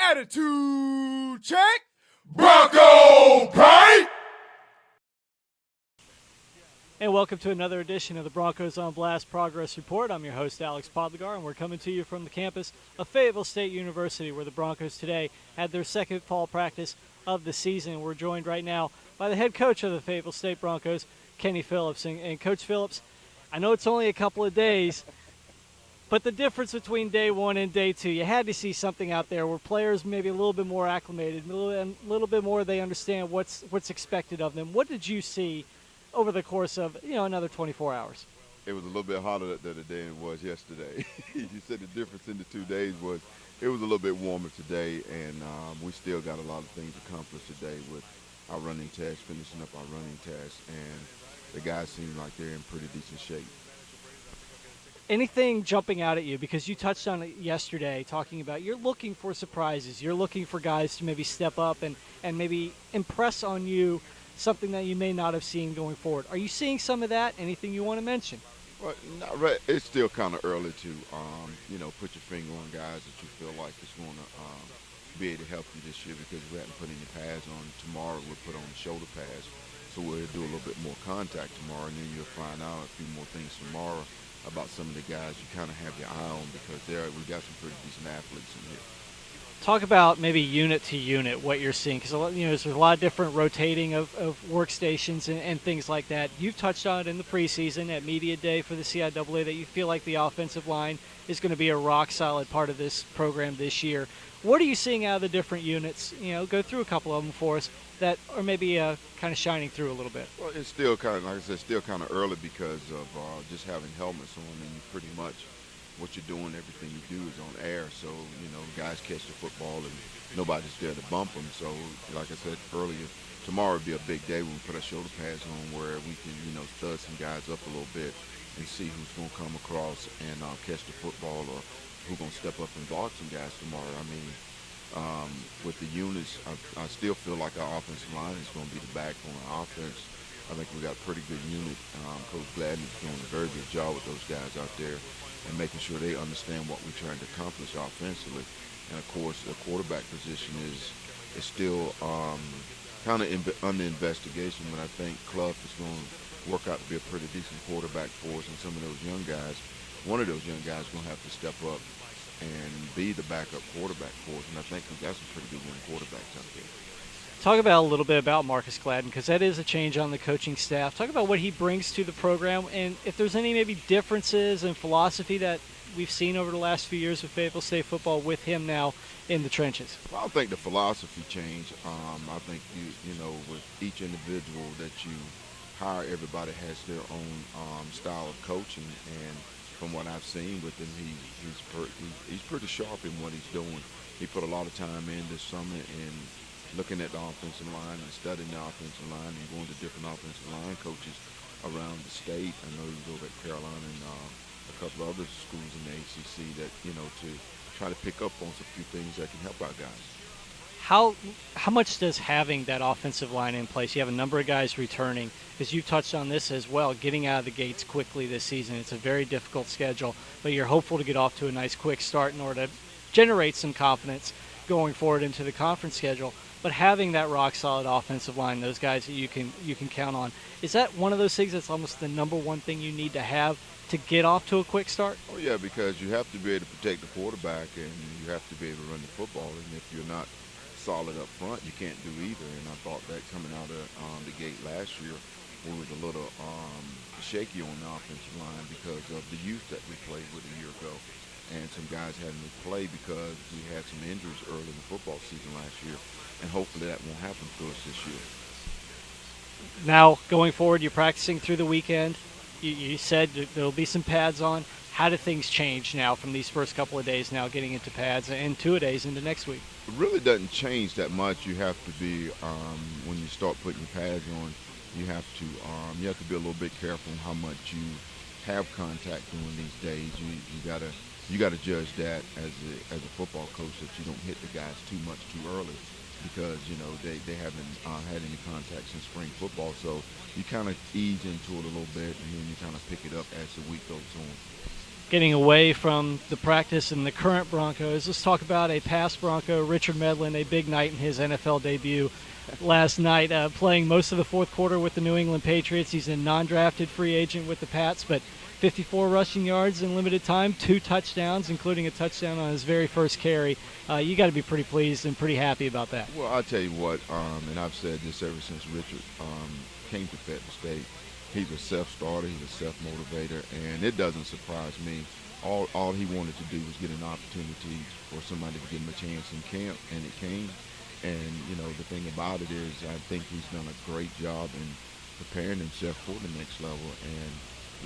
Attitude check. Bronco Pete. And welcome to another edition of the Broncos on Blast Progress Report. I'm your host, Alex Podlegar, and we're coming to you from the campus of Fayetteville State University, where the Broncos today had their second fall practice of the season. We're joined right now by the head coach of the Fayetteville State Broncos, Kenny Phillips. And Coach Phillips, I know it's only a couple of days, but the difference between day one and day two, you had to see something out there where players maybe a little bit more acclimated, a little bit more they understand what's expected of them. What did you see over the course of another 24 hours? It was a little bit hotter today than it was yesterday. You said the difference in the 2 days was it was a little bit warmer today, and we still got a lot of things accomplished today with our running test, finishing up our running test, and the guys seem like they're in pretty decent shape. Anything jumping out at you? Because you touched on it yesterday, talking about you're looking for surprises. You're looking for guys to maybe step up and maybe impress on you something that you may not have seen going forward. Are you seeing some of that? Anything you want to mention? Well, not right. It's still kind of early to, put your finger on guys that you feel like is going to be able to help you this year, because we haven't put any pads on. Tomorrow we'll put on shoulder pads, so we'll do a little bit more contact tomorrow, and then you'll find out a few more things tomorrow about some of the guys you kind of have your eye on, because we got some pretty decent athletes in here. Talk about maybe unit to unit what you're seeing, because there's a lot of different rotating of workstations and things like that. You've touched on it in the preseason at Media Day for the CIAA that you feel like the offensive line is going to be a rock-solid part of this program this year. What are you seeing out of the different units? Go through a couple of them for us that are maybe kind of shining through a little bit. Well, it's still kind of, like I said, still kind of early because of just having helmets on, and you pretty much what you're doing, everything you do is on air. So, guys catch the football and nobody's there to bump them. So, like I said earlier, tomorrow will be a big day when we put our shoulder pads on, where we can, stud some guys up a little bit and see who's going to come across and catch the football, or who's going to step up and block some guys tomorrow. I mean, with the units, I still feel like our offensive line is going to be the backbone of offense. I think we got a pretty good unit. Coach Gladden is doing a very good job with those guys out there and making sure they understand what we're trying to accomplish offensively. And, of course, the quarterback position is still kind of under investigation, but I think Clough is going to work out to be a pretty decent quarterback for us, and some of those young guys, one of those young guys is going to have to step up and be the backup quarterback for us, and I think we've got some pretty good young quarterbacks out there. Talk about a little bit about Marcus Gladden, because that is a change on the coaching staff. Talk about what he brings to the program, and if there's any maybe differences in philosophy that we've seen over the last few years with Fayetteville State football with him now in the trenches. Well, I think the philosophy changed. I think with each individual that you hire, everybody has their own style of coaching, and from what I've seen with him, he's pretty sharp in what he's doing. He put a lot of time in this summer in looking at the offensive line and studying the offensive line and going to different offensive line coaches around the state. I know he was over at Carolina and a couple of other schools in the ACC that, to try to pick up on some few things that can help our guys. How much does having that offensive line in place, you have a number of guys returning, because you've touched on this as well, getting out of the gates quickly this season. It's a very difficult schedule, but you're hopeful to get off to a nice quick start in order to generate some confidence going forward into the conference schedule. But having that rock-solid offensive line, those guys that you can count on, is that one of those things that's almost the number one thing you need to have to get off to a quick start? Oh, yeah, because you have to be able to protect the quarterback, and you have to be able to run the football. And if you're not solid up front, you can't do either. And I thought that coming out of the gate last year, we was a little shaky on the offensive line because of the youth that we played with a year ago. And some guys hadn't play because we had some injuries early in the football season last year. And hopefully that won't happen to us this year. Now, going forward, you're practicing through the weekend. You said there'll be some pads on. How do things change now from these first couple of days now getting into pads and 2 days into next week? It really doesn't change that much. You have to be, when you start putting pads on, you have to be a little bit careful on how much you have contact during these days. You gotta judge that as a football coach, that you don't hit the guys too much too early, because they haven't had any contact since spring football. So you kind of ease into it a little bit, and then you kind of pick it up as the week goes on. getting away from the practice and the current Broncos, let's talk about a past Bronco, Richard Medlin, a big night in his NFL debut last night, playing most of the fourth quarter with the New England Patriots. He's a non-drafted free agent with the Pats, but 54 rushing yards in limited time, 2 touchdowns, including a touchdown on his very first carry. You got to be pretty pleased and pretty happy about that. Well, I'll tell you what, and I've said this ever since Richard came to Fayetteville State. He's a self-starter, he's a self-motivator, and it doesn't surprise me. All he wanted to do was get an opportunity for somebody to give him a chance in camp, and it came. And, you know, the thing about it is I think he's done a great job in preparing himself for the next level. And,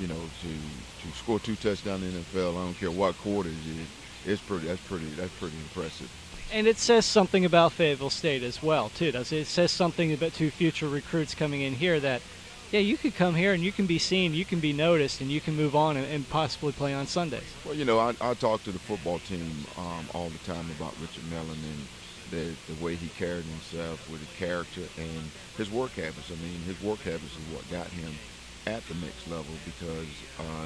you know, to score 2 touchdowns in the NFL, I don't care what quarter it is, that's pretty impressive. And it says something about Fayetteville State as well, too, does it? It says something about to future recruits coming in here that, yeah, you could come here and you can be seen, you can be noticed, and you can move on and possibly play on Sundays. Well, you know, I talk to the football team all the time about Richard Mellon and the way he carried himself with his character and his work habits. I mean, his work habits is what got him at the next level, because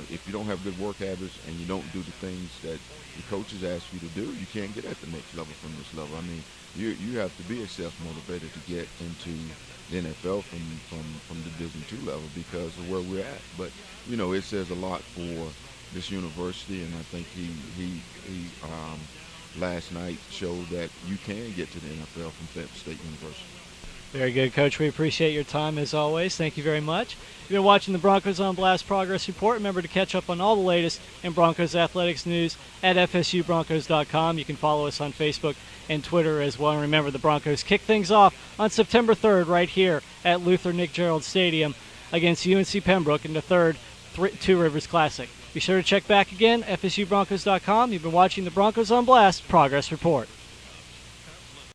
if you don't have good work habits and you don't do the things that the coaches ask you to do, you can't get at the next level from this level. I mean, you have to be a self-motivator to get into the NFL from Division II level because of where we're at. But, you know, it says a lot for this university, and I think he last night showed that you can get to the NFL from Fayetteville State University. Very good, Coach. We appreciate your time as always. Thank you very much. You've been watching the Broncos on Blast Progress Report. Remember to catch up on all the latest in Broncos athletics news at FSUBroncos.com. You can follow us on Facebook and Twitter as well. And remember, the Broncos kick things off on September 3rd right here at Luther Nick Gerald Stadium against UNC Pembroke in the third Two Rivers Classic. Be sure to check back again, FSUBroncos.com. You've been watching the Broncos on Blast Progress Report.